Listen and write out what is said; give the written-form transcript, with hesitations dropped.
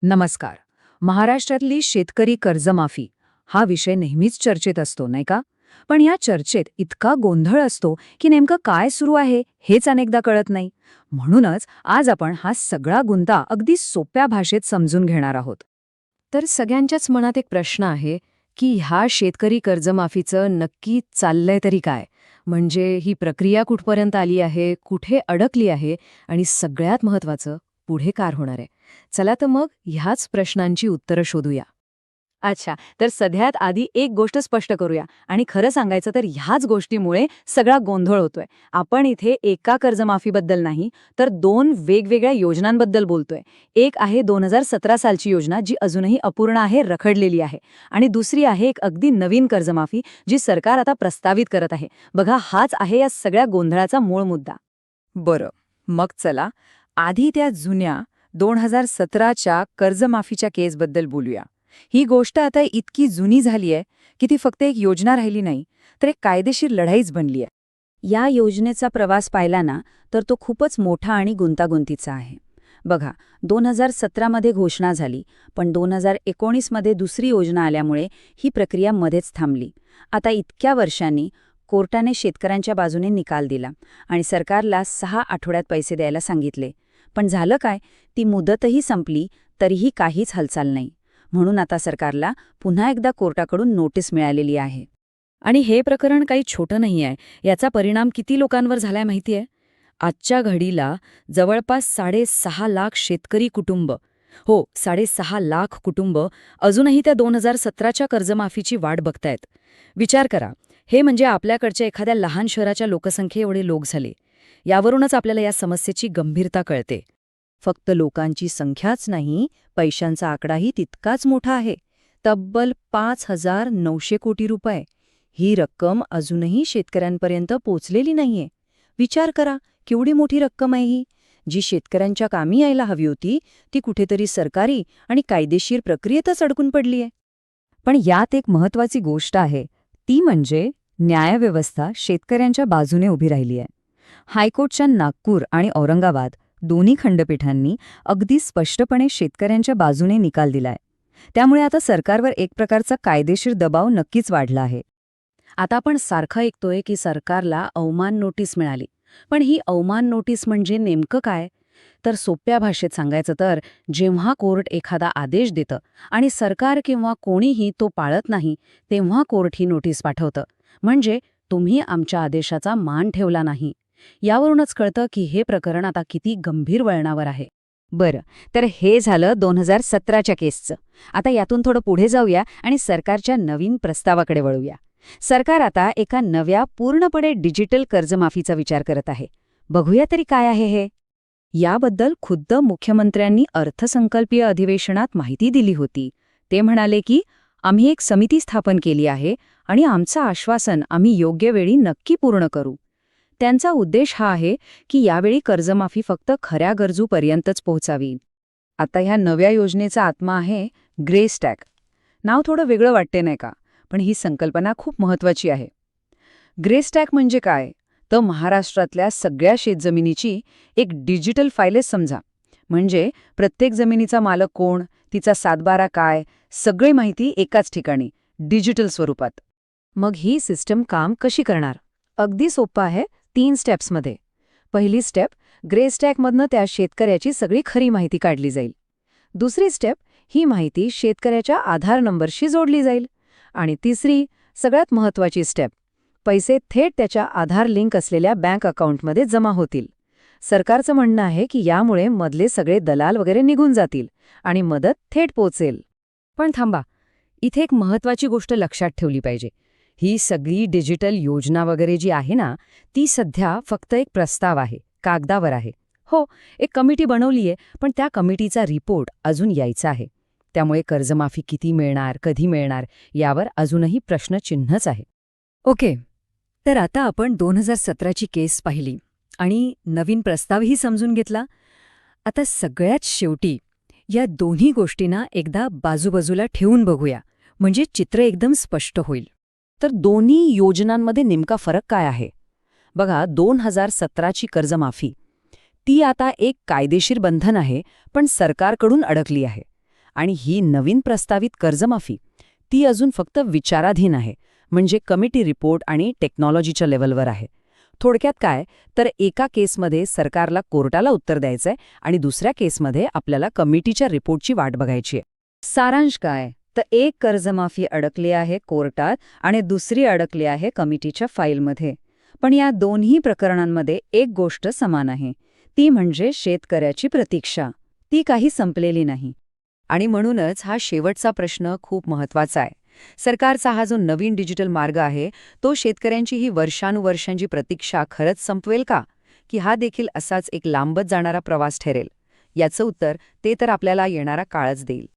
नमस्कार. महाराष्ट्रातली शेतकरी कर्जमाफी हा विषय नेहमीच चर्चेत असतो, नाही का? पण या चर्चेत इतका गोंधळ असतो की नेमकं काय सुरू आहे हेच अनेकदा कळत नाही. म्हणूनच आज आपण हा सगळा गुंता अगदी सोप्या भाषेत समजून घेणार आहोत. तर सगळ्यांच्याच मनात एक प्रश्न आहे की ह्या शेतकरी कर्जमाफीचं नक्की चाललंय तरी काय? म्हणजे ही प्रक्रिया कुठपर्यंत आली आहे, कुठे अडकली आहे आणि सगळ्यात महत्त्वाचं पुढे काय होणार आहे? चला तर मग ह्याच प्रश्नांची उत्तरं शोधूया. अच्छा, तर सगळ्यात आधी एक गोष्ट स्पष्ट करूया आणि खरं सांगायचं तर ह्याच गोष्टीमुळे सगळा गोंधळ होतोय. आपण इथे एका कर्जमाफीबद्दल नाही, तर दोन वेगवेगळ्या योजनांबद्दल बोलतोय. एक आहे 2017 सालची योजना, जी अजूनही अपूर्ण आहे, रखडलेली आहे. आणि दुसरी आहे एक अगदी नवीन कर्जमाफी, जी सरकार आता प्रस्तावित करत आहे. बघा, हाच आहे या सगळ्या गोंधळाचा मूळ मुद्दा. बरं, मग चला आधी त्या जुन्या 2017च्या कर्जमाफीच्या केसबद्दल बोलूया. ही गोष्ट आता इतकी जुनी झाली आहे की ती फक्त एक योजना राहिली नाही, तर एक कायदेशीर लढाईच बनली आहे. या योजनेचा प्रवास पाहिला ना, तर तो खूपच मोठा आणि गुंतागुंतीचा आहे. बघा, 2017मध्ये घोषणा झाली, पण 2019मध्ये दुसरी योजना आल्यामुळे ही प्रक्रिया मध्येच थांबली. आता इतक्या वर्षांनी कोर्टाने शेतकऱ्यांच्या बाजूने निकाल दिला आणि सरकारला 6 आठवड्यात पैसे द्यायला सांगितले. पण झालं काय? ती मुदतही संपली, तरीही काहीच हालचाल नाही. म्हणून आता सरकारला पुन्हा एकदा कोर्टाकडून नोटीस मिळालेली आहे. आणि हे प्रकरण काही छोटं नाही आहे. याचा परिणाम किती लोकांवर झालाय माहिती आहे? आजच्या घडीला जवळपास 6.5 लाख शेतकरी कुटुंब, हो 6.5 लाख कुटुंब अजूनही त्या 2017च्या कर्जमाफीची वाट बघतायत. विचार करा, हे म्हणजे आपल्याकडच्या एखाद्या लहान शहराच्या लोकसंख्येएवढे लोक झाले. यावरूनच आपल्याला या समस्येची गंभीरता कळते. फक्त लोकांची संख्याच नाही, पैशांचा आकडाही तितकाच मोठा आहे. तब्बल 5,900 कोटी रुपये. ही रक्कम अजूनही शेतकऱ्यांपर्यंत पोचलेली नाहीये. विचार करा, केवढी मोठी रक्कम आहे ही, जी शेतकऱ्यांच्या कामी यायला हवी होती, ती कुठेतरी सरकारी आणि कायदेशीर प्रक्रियेतच अडकून पडलीय. पण यात एक महत्त्वाची गोष्ट आहे, ती म्हणजे न्यायव्यवस्था शेतकऱ्यांच्या बाजूने उभी राहिली आहे. हायकोर्टच्या नागपूर आणि औरंगाबाद दोन्ही खंडपीठांनी अगदी स्पष्टपणे शेतकऱ्यांच्या बाजूने निकाल दिलाय. त्यामुळे आता सरकारवर एक प्रकारचा कायदेशीर दबाव नक्कीच वाढला आहे. आता आपण सारखं ऐकतोय की सरकारला अवमान नोटीस मिळाली. पण ही अवमान नोटीस म्हणजे नेमकं काय? तर सोप्या भाषेत सांगायचं तर, जेव्हा कोर्ट एखादा आदेश देतं आणि सरकार किंवा कोणीही तो पाळत नाही, तेव्हा कोर्ट ही नोटीस पाठवतं. म्हणजे तुम्ही आमच्या आदेशाचा मान ठेवला नाही. यावरूनच कळतं की हे प्रकरण आता किती गंभीर वळणावर आहे. बरं, तर हे झालं 2017च्या केसचं. आता यातून थोडं पुढे जाऊया आणि सरकारच्या नवीन प्रस्तावाकडे वळूया. सरकार आता एका नव्या पूर्णपणे डिजिटल कर्जमाफीचा विचार करत आहे. बघूया तरी काय आहे हे. याबद्दल खुद्द मुख्यमंत्र्यांनी अर्थसंकल्पीय अधिवेशनात माहिती दिली होती. ते म्हणाले की आम्ही एक समिती स्थापन केली आहे आणि आमचं आश्वासन आम्ही योग्य वेळी नक्की पूर्ण करू. त्यांचा उद्देश हा आहे की यावेळी कर्जमाफी फक्त खऱ्या गरजूपर्यंतच पोहोचावी. आता ह्या नव्या योजनेचा आत्मा आहे ग्रे स्टॅक. नाव थोडं वेगळं वाटते नाही का? पण ही संकल्पना खूप महत्त्वाची आहे. ग्रे स्टॅक म्हणजे काय? तर महाराष्ट्रातल्या सगळ्या शेतजमिनीची एक डिजिटल फाईलच समजा. म्हणजे प्रत्येक जमिनीचा मालक कोण, तिचा सातबारा काय, सगळी माहिती एकाच ठिकाणी, डिजिटल स्वरूपात. मग ही सिस्टम काम कशी करणार? अगदी सोपं आहे, 3 स्टेप्समध्ये. पहिली स्टेप, ग्रे स्टॅकमधनं त्या शेतकऱ्याची सगळी खरी माहिती काढली जाईल. दुसरी स्टेप, ही माहिती शेतकऱ्याच्या आधार नंबरशी जोडली जाईल. आणि तिसरी, सगळ्यात महत्त्वाची स्टेप, पैसे थेट त्याच्या आधार लिंक असलेल्या बँक अकाउंटमध्ये जमा होतील. सरकारचं म्हणणं आहे की यामुळे मधले सगळे दलाल वगैरे निघून जातील आणि मदत थेट पोचेल. पण थांबा, इथे एक महत्त्वाची गोष्ट लक्षात ठेवली पाहिजे. ही सगळी डिजिटल योजना वगैरे जी आहे ना, ती सध्या फक्त एक प्रस्ताव आहे, कागदावर आहे. हो, एक कमिटी बनवलीये, पण त्या कमिटीचा रिपोर्ट अजून यायचा आहे. त्यामुळे कर्जमाफी किती मिळणार, कधी मिळणार, यावर अजूनही प्रश्नचिन्हच आहे. ओके, तर आता आपण 2017ची केस पाहिली आणि नवीन प्रस्तावही समजून घेतला. आता सगळ्यात शेवटी या दोन्ही गोष्टींना एकदा बाजूबाजूला ठेवून बघूया, म्हणजे चित्र एकदम स्पष्ट होईल. तर दोन्ही योजनांमध्ये नेमका फरक काय आहे? बघा, 2017ची कर्जमाफी ती आता एक कायदेशीर बंधन आहे, पण सरकारकडून अडकली आहे. आणि ही नवीन प्रस्तावित कर्जमाफी ती अजून फक्त विचाराधीन आहे, म्हणजे कमिटी रिपोर्ट आणि टेक्नॉलॉजीच्या लेव्हलवर आहे. थोडक्यात काय तर एका केसमध्ये सरकारला कोर्टाला उत्तर द्यायचंय आणि दुसऱ्या केसमध्ये आपल्याला कमिटीच्या रिपोर्टची वाट बघायची आहे. सारांश काय तर एक कर्जमाफी अडकली आहे कोर्टात आणि दुसरी अडकली आहे कमिटीच्या फाईलमध्ये. पण या दोन्ही प्रकरणांमध्ये एक गोष्ट समान आहे, ती म्हणजे शेतकऱ्याची प्रतीक्षा. ती काही संपलेली नाही. आणि म्हणूनच हा शेवटचा प्रश्न खूप महत्वाचा आहे. सरकारचा हा जो नवीन डिजिटल मार्ग आहे, तो शेतकऱ्यांची ही वर्षानुवर्षांची प्रतीक्षा खरंच संपवेल का? की हा देखील असाच एक लांबत जाणारा प्रवास ठरेल? याचं उत्तर ते तर आपल्याला येणारा काळच देईल.